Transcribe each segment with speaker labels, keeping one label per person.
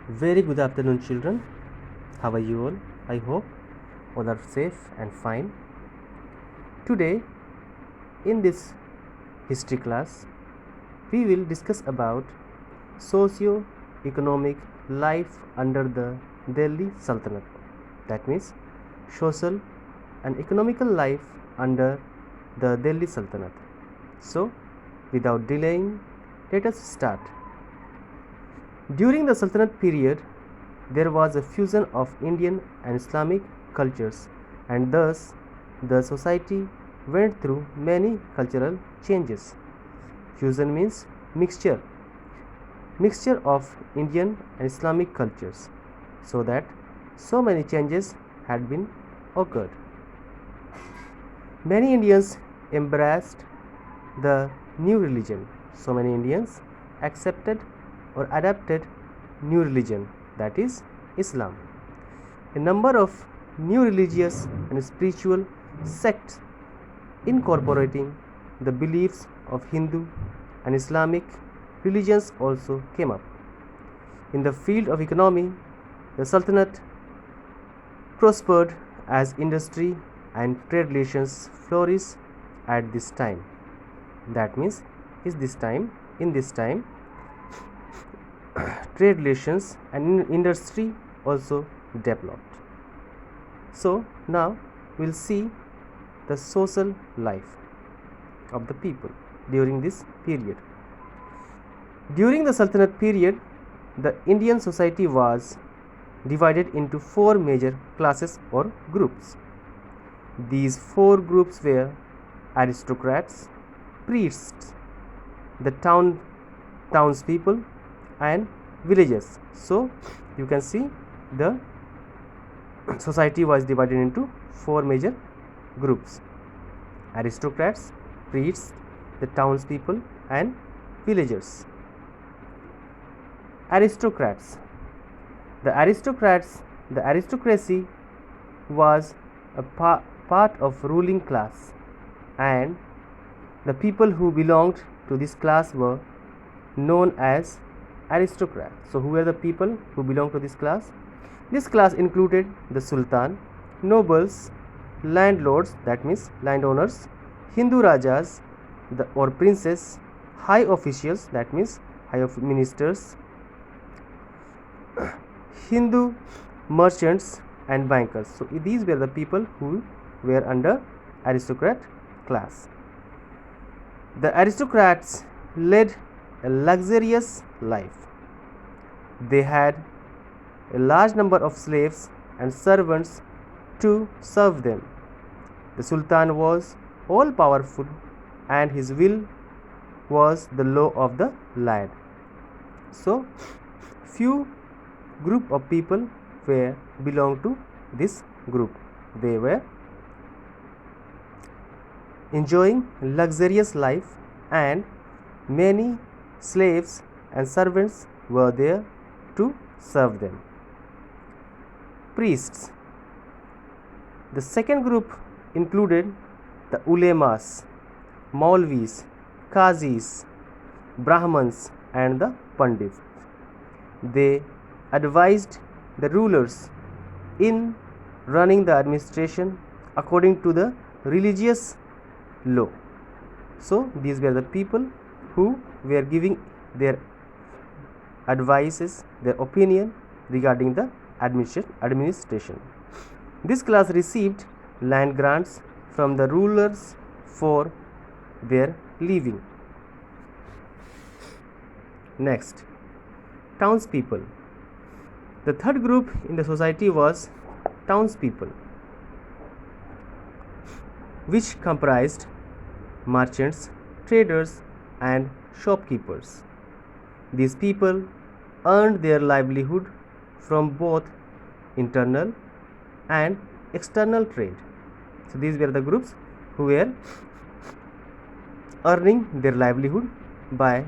Speaker 1: Very good afternoon, children. How are you all? I hope all are safe and fine. Today, in this history class, we will discuss about socio-economic life under the Delhi Sultanate. That means social and economical life under the Delhi Sultanate. So, without delaying, let us start. During the Sultanate period, there was a fusion of Indian and Islamic cultures, and thus the society went through many cultural changes. Fusion means mixture of Indian and Islamic cultures, so that so many changes had been occurred. Many Indians embraced the new religion. So many Indians accepted or adapted new religion, that is Islam. A number of new religious and spiritual sects incorporating the beliefs of Hindu and Islamic religions also came up. In the field of economy, the Sultanate prospered as industry and trade relations flourished at this time. That means in this time trade relations and industry also developed. So now we'll see the social life of the people during this period. During the Sultanate period, the Indian society was divided into four major classes or groups. These four groups were aristocrats, priests, the townspeople, and villagers. So you can see the society was divided into four major groups: aristocrats, priests, the townspeople, and villagers. Aristocrats. The aristocracy was a part of ruling class, and the people who belonged to this class were known as aristocrats. So who were the people who belonged to this class? This class included the Sultan, nobles, landlords, that means landowners, Hindu rajas or princes, high officials, that means high ministers, Hindu merchants and bankers. So these were the people who were under aristocrat class. The aristocrats led a luxurious life. They had a large number of slaves and servants to serve them. The Sultan was all powerful, and his will was the law of the land. So few group of people belonged to this group. They were enjoying luxurious life, and many slaves and servants were there to serve them. Priests. The second group included the ulemas, maulvis, qazis, brahmans, and the pandits. They advised the rulers in running the administration according to the religious law. So these were the people who were giving their advices, their opinion regarding the administration. This class received land grants from the rulers for their living. Next, townspeople. The third group in the society was townspeople, which comprised merchants, traders, and shopkeepers. These people earned their livelihood from both internal and external trade. So these were the groups who were earning their livelihood by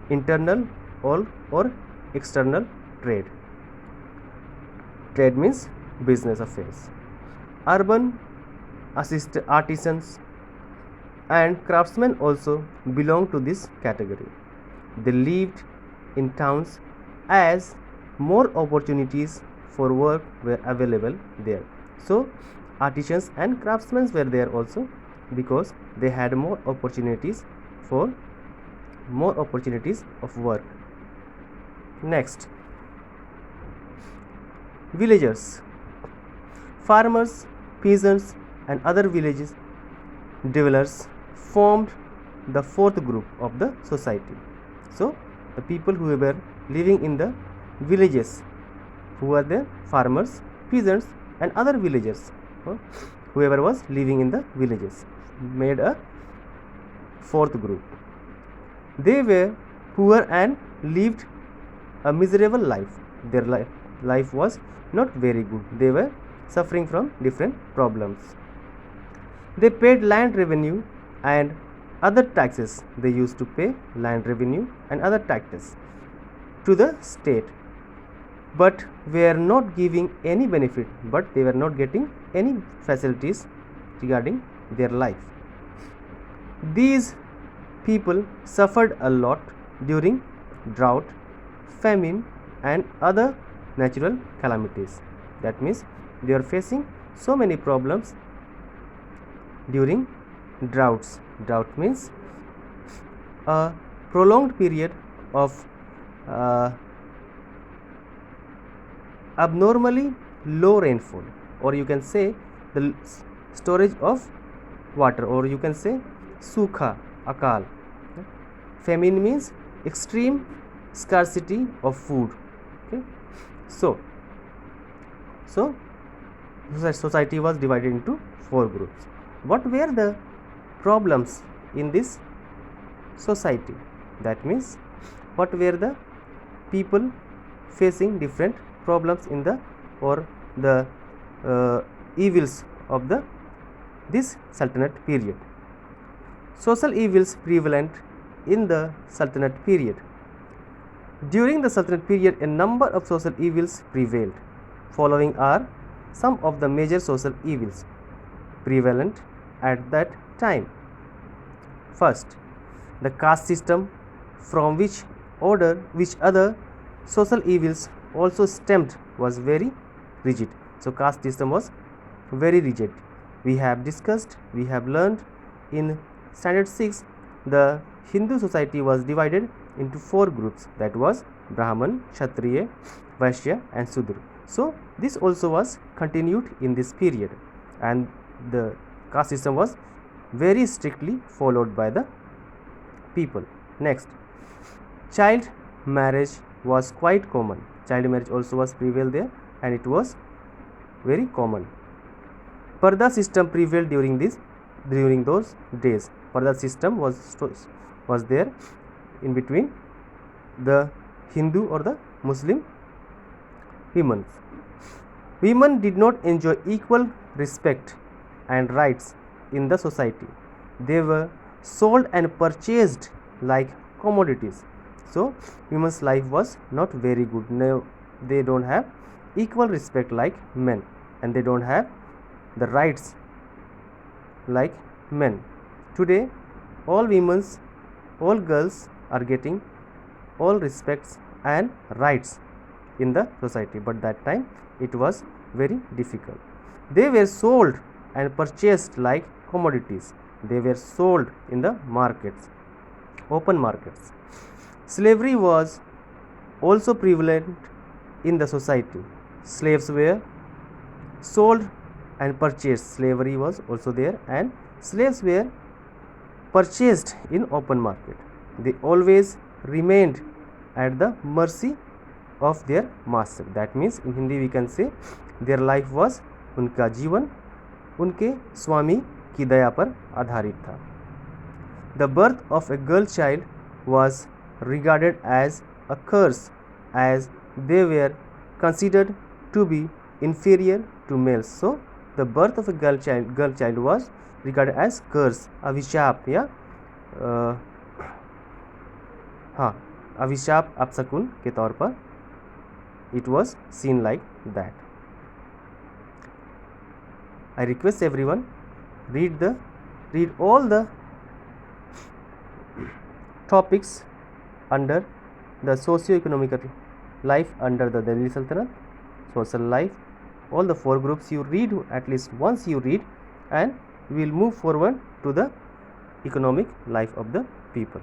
Speaker 1: internal or external trade. Trade means business affairs. Urban artisans and craftsmen also belong to this category. They lived in towns as more opportunities for work were available there. So artisans and craftsmen were there also, because they had more opportunities of work. Next, villagers, farmers, peasants, and other villages dwellers formed the fourth group of the society. So the people who were living in the villages, who are the farmers, peasants, and other villagers, whoever was living in the villages, made a fourth group. They were poor and lived a miserable life. Their life was not very good. They were suffering from different problems. They paid land revenue and other taxes. They used to pay land revenue and other taxes to the state, but were not giving any benefit, but they were not getting any facilities regarding their life. These people suffered a lot during drought, famine, and other natural calamities. That means they are facing so many problems during droughts. Drought means a prolonged period of abnormally low rainfall, or you can say the storage of water, or you can say sukha, akal. Famine means extreme scarcity of food. Okay, so society was divided into four groups. What were the problems in this society? That means what were the people facing different problems in the, or the evils of this Sultanate period. Social evils prevalent in the Sultanate period. During the Sultanate period, a number of social evils prevailed. Following are some of the major social evils prevalent at that time. First, the caste system, from which other social evils also stemmed, was very rigid. So caste system was very rigid. We have discussed, we have learned in standard 6, the Hindu society was divided into four groups, that was Brahman, Kshatriya, Vaishya, and Sudra. So this also was continued in this period, and the caste system was very strictly followed by the people. Next, child marriage was quite common. Child marriage also was prevailed there, and it was very common. Parda system prevailed during those days. Parda system was there in between the Hindu or the Muslim women. Women did not enjoy equal respect and rights in the society. They were sold and purchased like commodities. So women's life was not very good. Now they don't have equal respect like men, and they don't have the rights like men. Today all girls are getting all respects and rights in the society, but that time it was very difficult. They were sold and purchased like commodities. They were sold in the markets, open markets. Slavery was also prevalent in the society. Slaves were sold and purchased. Slavery was also there, and slaves were purchased in open market. They always remained at the mercy of their master. That means in Hindi we can say their life was, उनका जीवन उनके स्वामी की दया पर आधारित था. The birth of a girl child was regarded as a curse, as they were considered to be inferior to males. So the birth of a girl child was regarded as curse, अभिशाप या अभिशाप अपशकुन के तौर पर it was seen like that. I request everyone, read all the topics under the socio-economical life under the Delhi Sultanate, social life, all the 4 groups you read at least once you read, and we will move forward to the economic life of the people.